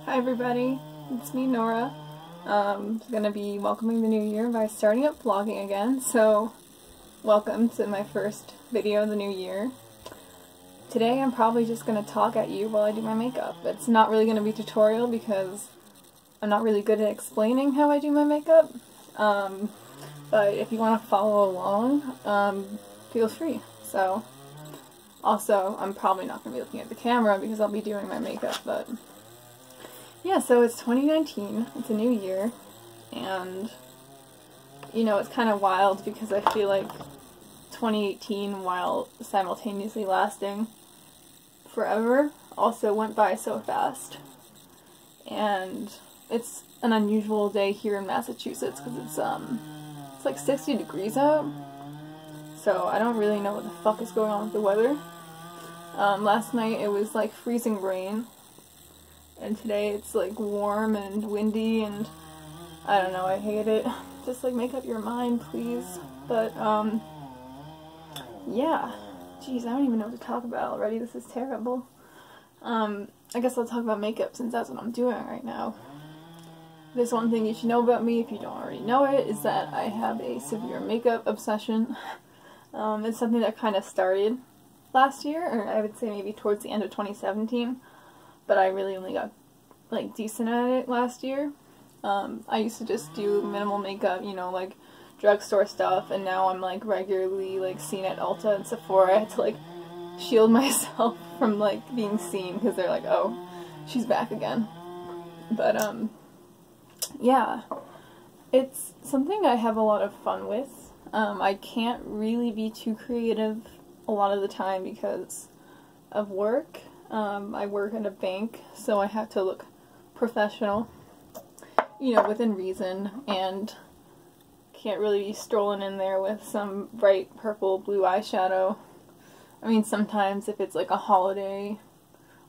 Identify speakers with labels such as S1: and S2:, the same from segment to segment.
S1: Hi everybody, it's me Nora. I'm gonna be welcoming the new year by starting up vlogging again, so welcome to my first video of the new year. Today I'm probably just gonna talk at you while I do my makeup. It's not really gonna be a tutorial because I'm not really good at explaining how I do my makeup, but if you want to follow along, feel free. So, also, I'm probably not going to be looking at the camera because I'll be doing my makeup, but yeah, so it's 2019, it's a new year, and, you know, it's kind of wild because I feel like 2018, while simultaneously lasting forever, also went by so fast. And it's an unusual day here in Massachusetts because it's like 60 degrees out, so I don't really know what the fuck is going on with the weather. Last night it was like freezing rain, and today it's like warm and windy, and I don't know, I hate it. Just like make up your mind, please. But yeah, jeez, I don't even know what to talk about already. This is terrible. I guess I'll talk about makeup since that's what I'm doing right now. There's one thing you should know about me if you don't already know it, is that I have a severe makeup obsession. It's something that kind of started last year, or I would say maybe towards the end of 2017, but I really only got like decent at it last year. I used to just do minimal makeup, you know, like drugstore stuff, and now I'm like regularly like seen at Ulta and Sephora. I had to like shield myself from like being seen because they're like, oh, she's back again. But yeah, it's something I have a lot of fun with. I can't really be too creative a lot of the time because of work. I work in a bank, so I have to look professional, you know, within reason, and can't really be strolling in there with some bright purple blue eyeshadow. I mean, sometimes if it's like a holiday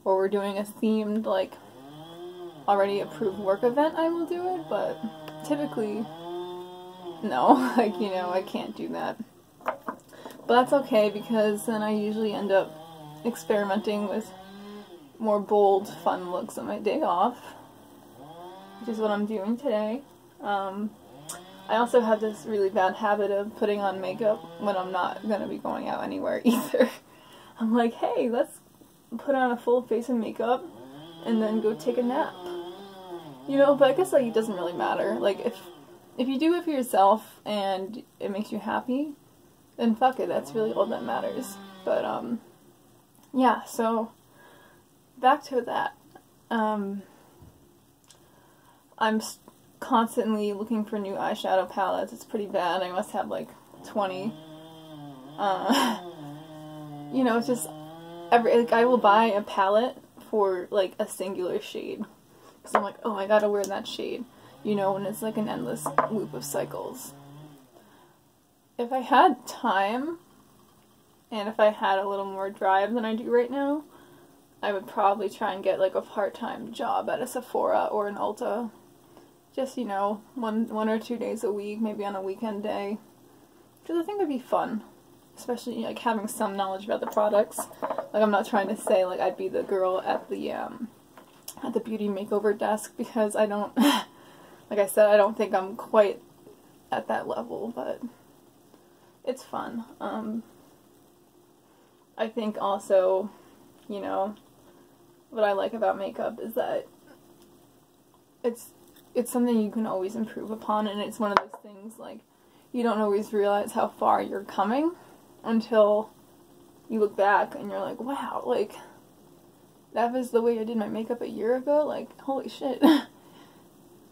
S1: or we're doing a themed, like, already approved work event, I will do it, but typically, no, like, you know, I can't do that. But that's okay, because then I usually end up experimenting with more bold, fun looks on my day off, which is what I'm doing today. I also have this really bad habit of putting on makeup when I'm not going to be going out anywhere either. I'm like, hey, let's put on a full face of makeup and then go take a nap. You know, but I guess, like, it doesn't really matter. Like, if you do it for yourself and it makes you happy, then fuck it, that's really all that matters. But, yeah, so, back to that. I'm constantly looking for new eyeshadow palettes. It's pretty bad. I must have, like, 20. You know, it's just, like, I will buy a palette for, like, a singular shade. Because I'm like, oh, I gotta wear that shade. You know, and it's like an endless loop of cycles. If I had time, and if I had a little more drive than I do right now, I would probably try and get like a part-time job at a Sephora or an Ulta. Just, you know, one or 2 days a week, maybe on a weekend day. Because I think it would be fun. Especially, like, having some knowledge about the products. Like, I'm not trying to say, like, I'd be the girl at the beauty makeover desk, because I don't, like I said, I don't think I'm quite at that level, but it's fun. I think also, you know, what I like about makeup is that it's something you can always improve upon, and it's one of those things, like, you don't always realize how far you're coming until you look back and you're like, wow, like, that was the way I did my makeup a year ago, like, holy shit.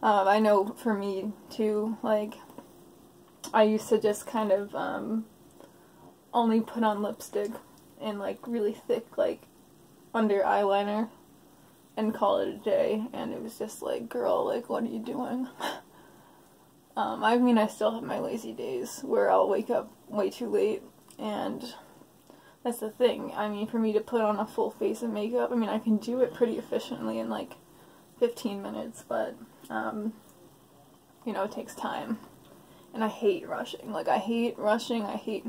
S1: I know for me, too, like, I used to just kind of, only put on lipstick and, like, really thick, like, under eyeliner and call it a day, and it was just like, girl, like, what are you doing? I mean, I still have my lazy days where I'll wake up way too late, and that's the thing. I mean, for me to put on a full face of makeup, I mean, I can do it pretty efficiently in, like, 15 minutes, but, you know, it takes time. And I hate rushing. Like, I hate rushing. I hate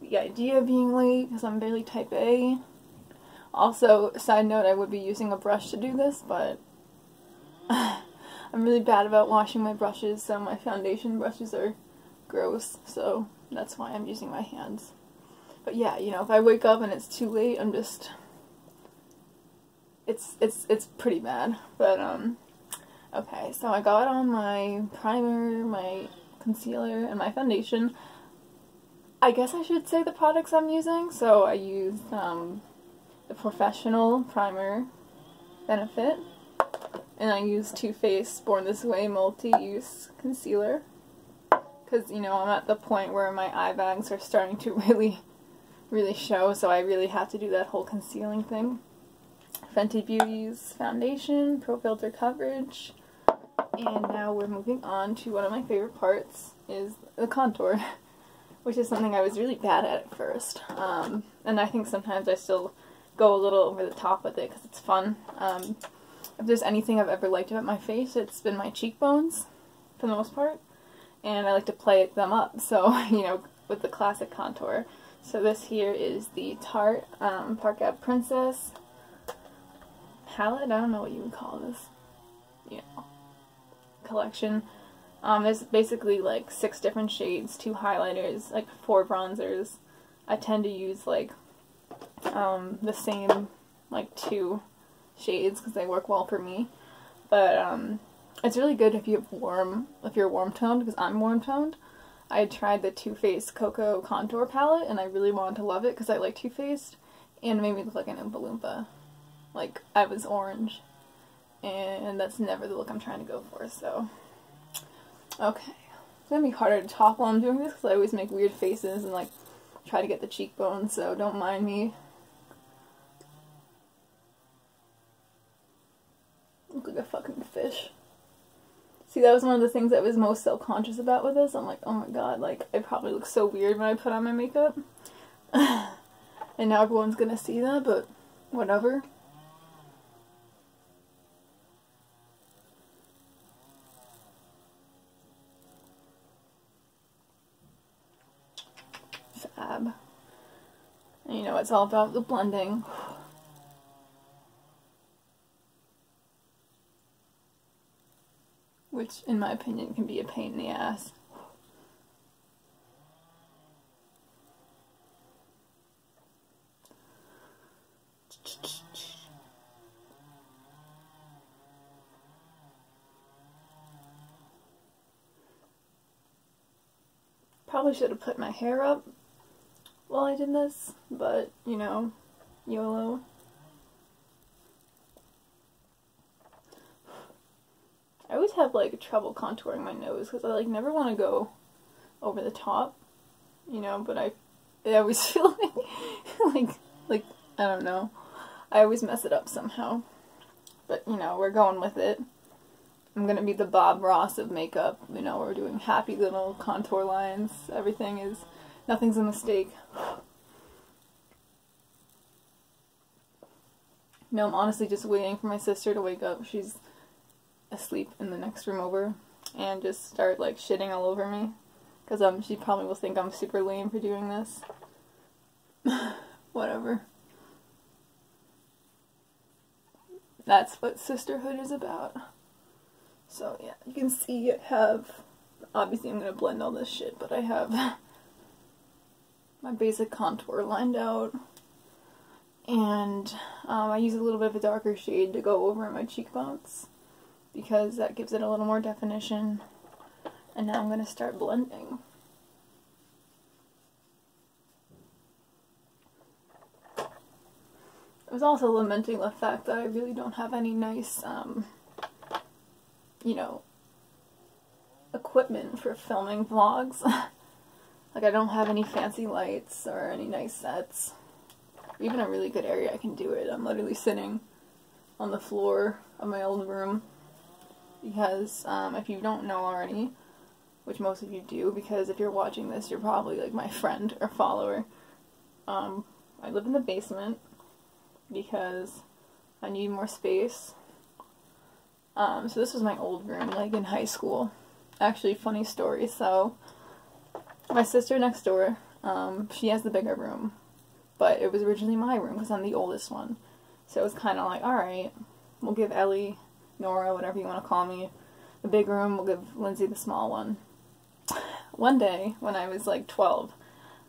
S1: the idea of being late, because I'm very type A. Also, side note, I would be using a brush to do this, but I'm really bad about washing my brushes, so my foundation brushes are gross, so that's why I'm using my hands. But yeah, you know, if I wake up and it's too late, I'm just, it's pretty bad. But okay, so I got on my primer, my concealer, and my foundation. I guess I should say the products I'm using. So I used the Professional Primer Benefit, and I used Too Faced Born This Way Multi-Use Concealer, because, you know, I'm at the point where my eye bags are starting to really show, so I really have to do that whole concealing thing. Fenty Beauty's Foundation, Pro Filter Coverage, and now we're moving on to one of my favorite parts, is the contour, which is something I was really bad at first, and I think sometimes I still go a little over the top with it because it's fun. If there's anything I've ever liked about my face, it's been my cheekbones, for the most part, and I like to play them up, so, you know, with the classic contour. So this here is the Tarte Park Princess palette. I don't know what you would call this, you know, collection. There's basically like 6 different shades, 2 highlighters, like 4 bronzers. I tend to use like the same like 2 shades because they work well for me. But it's really good if you're warm toned, because I'm warm toned. I tried the Too Faced Cocoa Contour Palette, and I really wanted to love it because I like Too Faced, and it made me look like an Oompa Loompa. Like, I was orange, and that's never the look I'm trying to go for, so. Okay. It's gonna be harder to talk while I'm doing this because I always make weird faces and, like, try to get the cheekbones, so don't mind me. Look like a fucking fish. See, that was one of the things I was most self-conscious about with this. I'm like, oh my god, like, I probably look so weird when I put on my makeup. And now everyone's gonna see that, but whatever. Fab. And you know, it's all about the blending. Which, in my opinion, can be a pain in the ass. Probably should have put my hair up while I did this, but, you know, YOLO. I always have, like, trouble contouring my nose, because I, like, never want to go over the top, you know, but I always feel like, I don't know, I always mess it up somehow, but, you know, we're going with it. I'm gonna be the Bob Ross of makeup, you know, we're doing happy little contour lines, nothing's a mistake. No, I'm honestly just waiting for my sister to wake up. She's asleep in the next room over, and just start like shitting all over me, because she probably will think I'm super lame for doing this. Whatever. That's what sisterhood is about. So yeah, you can see I have, obviously I'm gonna blend all this shit, but I have my basic contour lined out, and I use a little bit of a darker shade to go over my cheekbones, because that gives it a little more definition. And now I'm going to start blending. I was also lamenting the fact that I really don't have any nice, you know, equipment for filming vlogs. Like, I don't have any fancy lights or any nice sets. Or even a really good area I can do it. I'm literally sitting on the floor of my old room. Because, if you don't know already, which most of you do, because if you're watching this, you're probably, like, my friend or follower. I live in the basement because I need more space. So this was my old room, like, in high school. Actually, funny story, so my sister next door, she has the bigger room, but it was originally my room because I'm the oldest one. So it was kind of like, alright, we'll give Ellie Nora, whatever you want to call me, the big room. We'll give Lindsay the small one. One day, when I was like 12,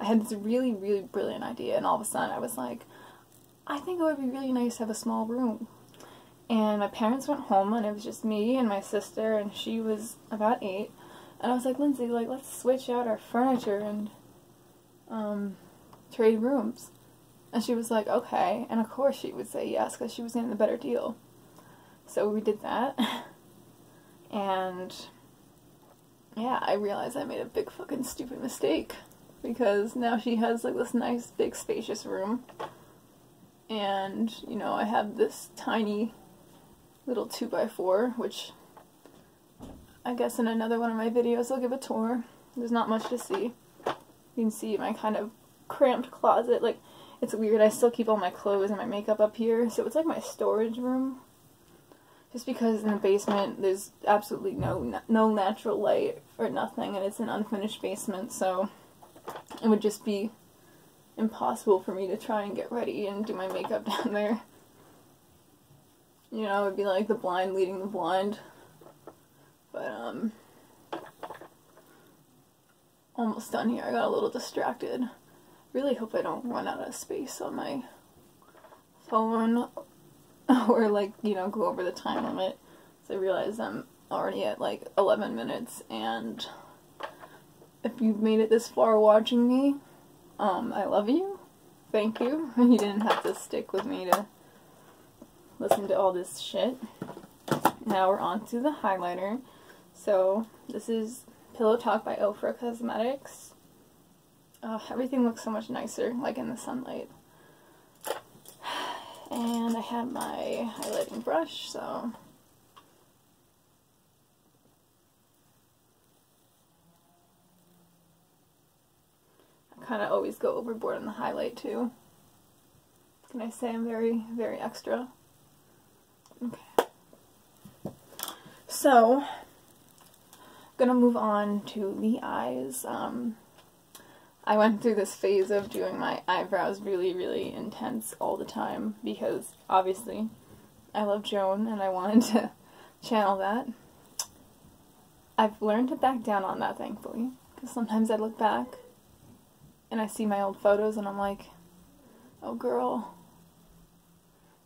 S1: I had this really, really brilliant idea, and all of a sudden I was like, I think it would be really nice to have a small room. And my parents went home, and it was just me and my sister, and she was about 8. And I was like, Lindsay, like, let's switch out our furniture and trade rooms. And she was like, okay. And of course she would say yes, because she was getting the better deal. So we did that. And yeah, I realized I made a big fucking stupid mistake. Because now she has like this nice big spacious room. And, you know, I have this tiny little 2x4, which I guess in another one of my videos I'll give a tour. There's not much to see. You can see my kind of cramped closet. Like, it's weird, I still keep all my clothes and my makeup up here, so it's like my storage room. Just because in the basement there's absolutely no natural light or nothing, and it's an unfinished basement, so it would just be impossible for me to try and get ready and do my makeup down there. You know, it would be like the blind leading the blind. But, almost done here. I got a little distracted. Really hope I don't run out of space on my phone or, like, you know, go over the time limit. So I realize I'm already at, like, 11 minutes, and if you've made it this far watching me, I love you. Thank you. You didn't have to stick with me to listen to all this shit. Now we're on to the highlighter. So this is Pillow Talk by Ofra Cosmetics. Everything looks so much nicer, like in the sunlight. And I have my highlighting brush, so I kind of always go overboard on the highlight too. Can I say I'm very, very extra? Okay. So, gonna move on to the eyes. I went through this phase of doing my eyebrows really, really intense all the time because, obviously, I love Joan and I wanted to channel that. I've learned to back down on that, thankfully, because sometimes I look back and I see my old photos and I'm like, oh girl.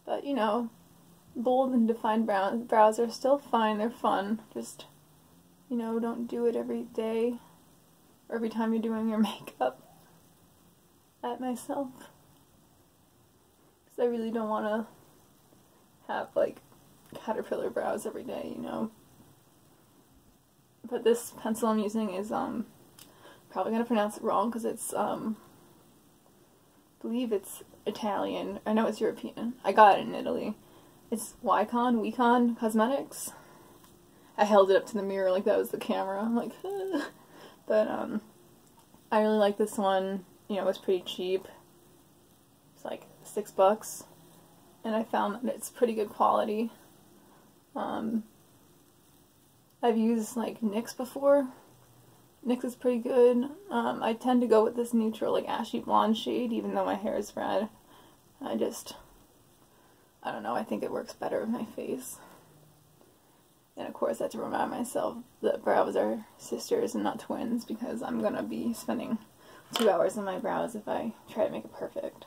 S1: But, you know, bold and defined brows are still fine, they're fun, just, you know, don't do it every day or every time you're doing your makeup at myself. Because I really don't want to have, like, caterpillar brows every day, you know. But this pencil I'm using is, probably going to pronounce it wrong because it's, I believe it's Italian. I know it's European. I got it in Italy. It's Wicon Cosmetics. I held it up to the mirror like that was the camera. I'm like, but, I really like this one. You know, it was pretty cheap. It's like $6. And I found that it's pretty good quality. I've used, like, NYX before. NYX is pretty good. I tend to go with this neutral, like, ashy blonde shade, even though my hair is red. I don't know, I think it works better with my face. And of course I have to remind myself that brows are sisters and not twins, because I'm gonna be spending 2 hours on my brows if I try to make it perfect.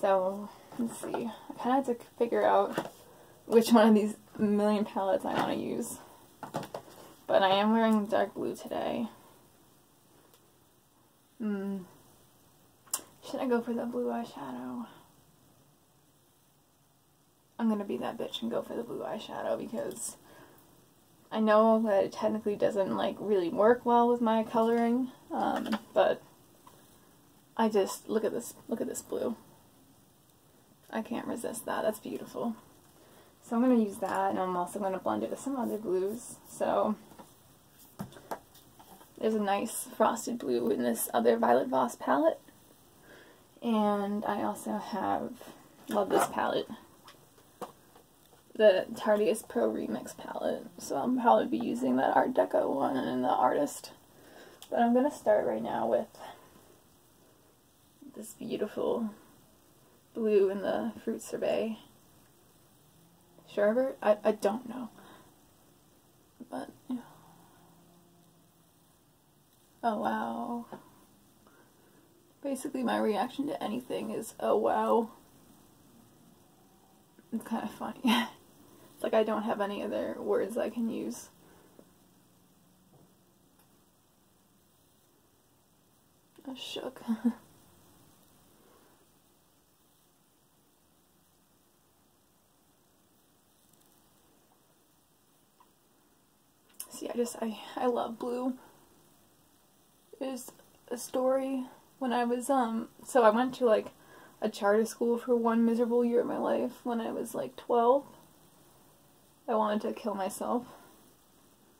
S1: So, let's see. I kinda have to figure out which one of these million palettes I want to use. But I am wearing dark blue today. Should I go for the blue eyeshadow? I'm gonna be that bitch and go for the blue eyeshadow because I know that it technically doesn't, like, really work well with my coloring, but I just, look at this blue. I can't resist that. That's beautiful. So I'm going to use that, and I'm also going to blend it with some other blues. So there's a nice frosted blue in this other Violet Voss palette. And I also love this palette, the Tarteist Pro Remix palette. So I'll probably be using that Art Deco one and the Artist. But I'm going to start right now with this beautiful blue in the Fruit Sorbet extrovert? I don't know. But, yeah. Oh, wow. Basically, my reaction to anything is, oh, wow. It's kind of funny. It's like I don't have any other words I can use. I'm shook. See, I love blue. There's a story when I was, so I went to, like, a charter school for one miserable year of my life when I was, like, 12. I wanted to kill myself.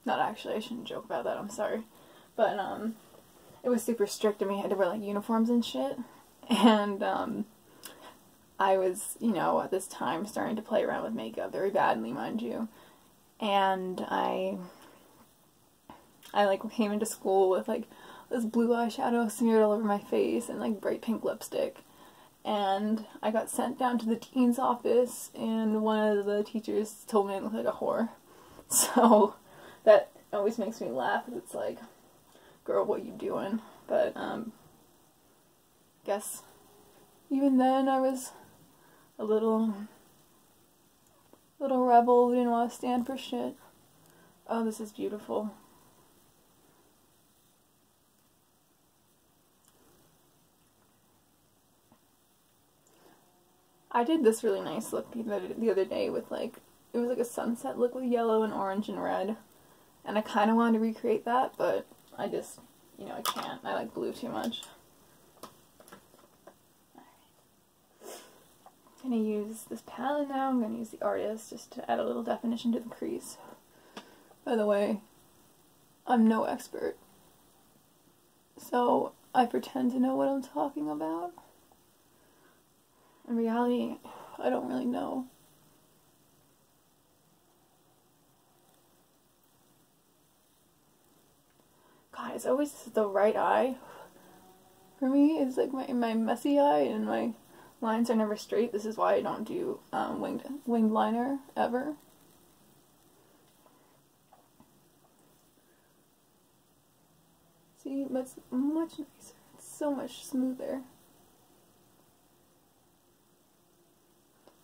S1: Not actually, I shouldn't joke about that, I'm sorry. But, it was super strict and we had to wear, like, uniforms and shit. And, I was, you know, at this time starting to play around with makeup very badly, mind you. And I like, came into school with, like, this blue eyeshadow smeared all over my face and, like, bright pink lipstick. And I got sent down to the dean's office, and one of the teachers told me I looked like a whore. So, that always makes me laugh, because it's like, girl, what you doing? But, guess, even then I was a little rebel who didn't want to stand for shit. Oh, this is beautiful. I did this really nice look the other day with, like, it was like a sunset look with yellow and orange and red. And I kind of wanted to recreate that, but I just, you know, I can't. I like blue too much. I'm going to use this palette now. I'm going to use the Artist just to add a little definition to the crease. By the way, I'm no expert. So I pretend to know what I'm talking about. In reality, I don't really know. God, it's always the right eye. For me, it's like my messy eye and my lines are never straight. This is why I don't do winged liner ever. See, that's much nicer. It's so much smoother.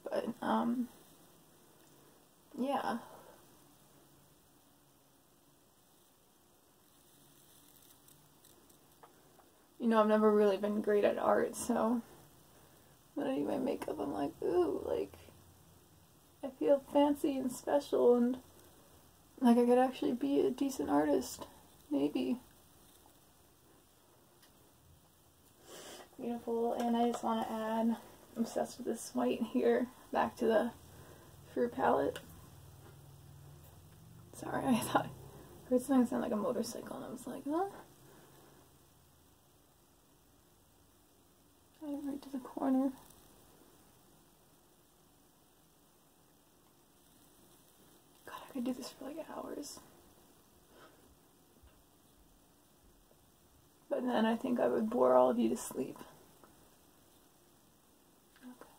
S1: But, yeah. You know, I've never really been great at art, so when I do my makeup, I'm like, ooh, like, I feel fancy and special, and like I could actually be a decent artist. Maybe. Beautiful, and I just want to add, I'm obsessed with this white here, back to the Fruit palette. Sorry, I thought I heard something sound like a motorcycle, and I was like, huh? Right to the corner. God, I could do this for like hours. But then I think I would bore all of you to sleep. Okay.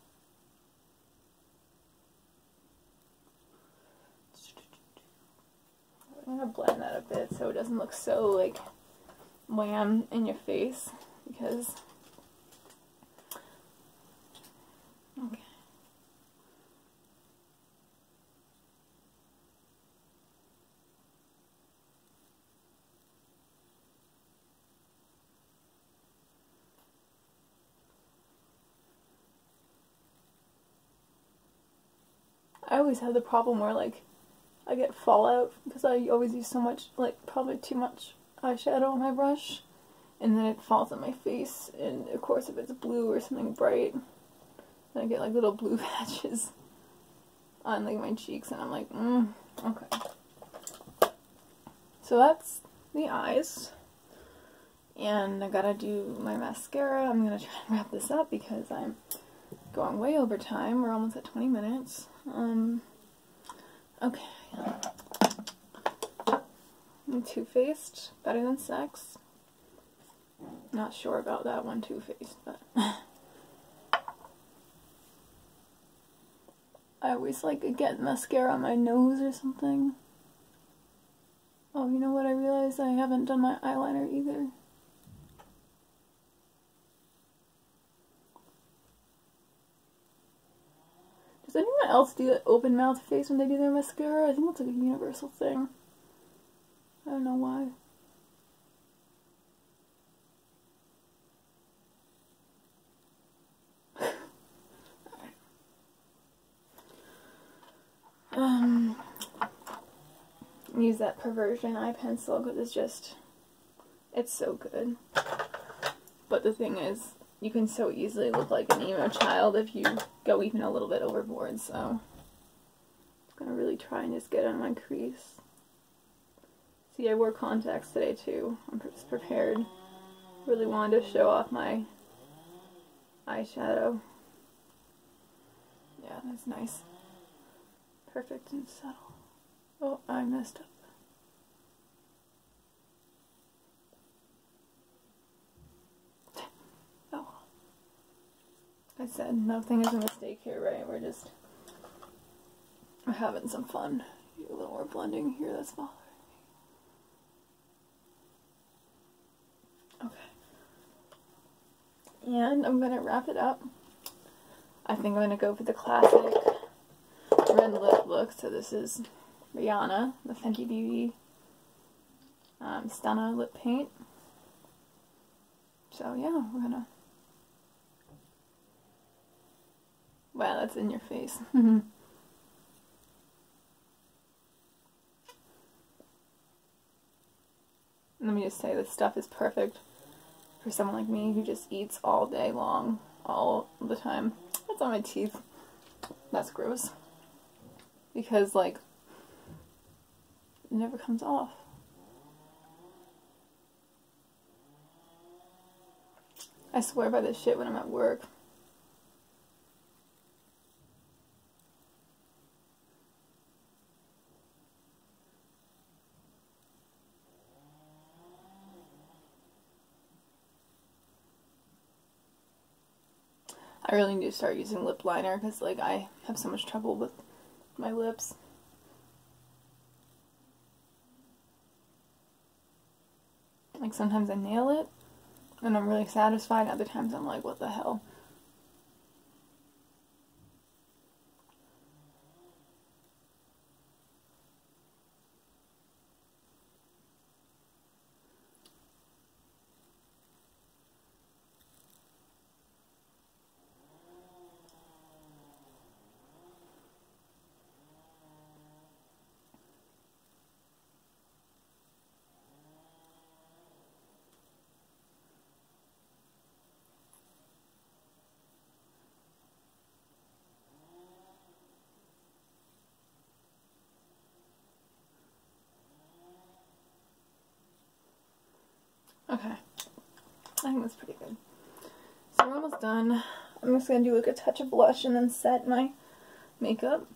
S1: I'm gonna blend that a bit so it doesn't look so like wham in your face, because okay. I always have the problem where, like, I get fallout because I always use so much, like, probably too much eyeshadow on my brush, and then it falls on my face, and of course if it's blue or something bright, then I get, like, little blue patches on, like, my cheeks, and I'm like, okay. So that's the eyes, and I gotta do my mascara. I'm gonna try and wrap this up because I'm going way over time. We're almost at 20 minutes. Okay. Too Faced, Better Than Sex. Not sure about that one, Too Faced, but I always like get mascara on my nose or something. Oh, you know what? I realized I haven't done my eyeliner either. Does anyone else do that open mouth face when they do their mascara? I think that's like a universal thing. I don't know why. Use that Perversion eye pencil because it's so good. But the thing is, you can so easily look like an emo child if you go even a little bit overboard, so I'm gonna really try and just get on my crease. See, I wore contacts today too. I'm just prepared. Really wanted to show off my eyeshadow. Yeah, that's nice. Perfect and subtle. Oh, I messed up. Oh. I said nothing is a mistake here, right? We're having some fun. A little more blending here, that's bothering me. Okay. And I'm gonna wrap it up. I think I'm gonna go for the classic red lip look. So this is Rihanna, the Fenty Beauty Stunna lip paint. So yeah, we're gonna... Wow, that's in your face. Let me just say, this stuff is perfect for someone like me who just eats all day long, all the time. That's on my teeth. That's gross. Because, like, it never comes off. I swear by this shit when I'm at work. I really need to start using lip liner because, like, I have so much trouble with my lips. Like, sometimes I nail it and I'm really satisfied, other times I'm like, what the hell? Okay, I think that's pretty good. So we're almost done. I'm just going to do like a touch of blush and then set my makeup.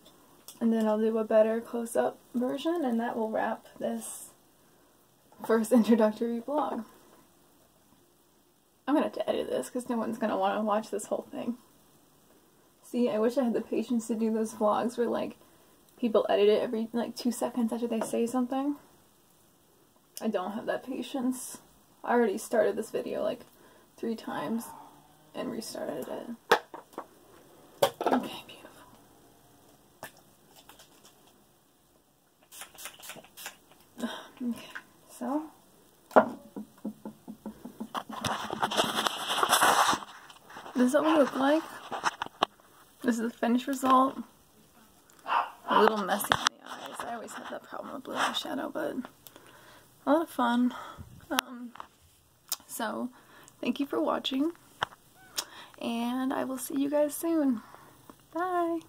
S1: And then I'll do a better close-up version, and that will wrap this first introductory vlog. I'm going to have to edit this because no one's going to want to watch this whole thing. See, I wish I had the patience to do those vlogs where, like, people edit it every, like, 2 seconds after they say something. I don't have that patience. I already started this video, like, 3 times and restarted it. Okay, beautiful. Okay, so... this is what we look like. This is the finished result. A little messy in the eyes. I always have that problem with blue eyeshadow, but a lot of fun. So, thank you for watching, and I will see you guys soon. Bye!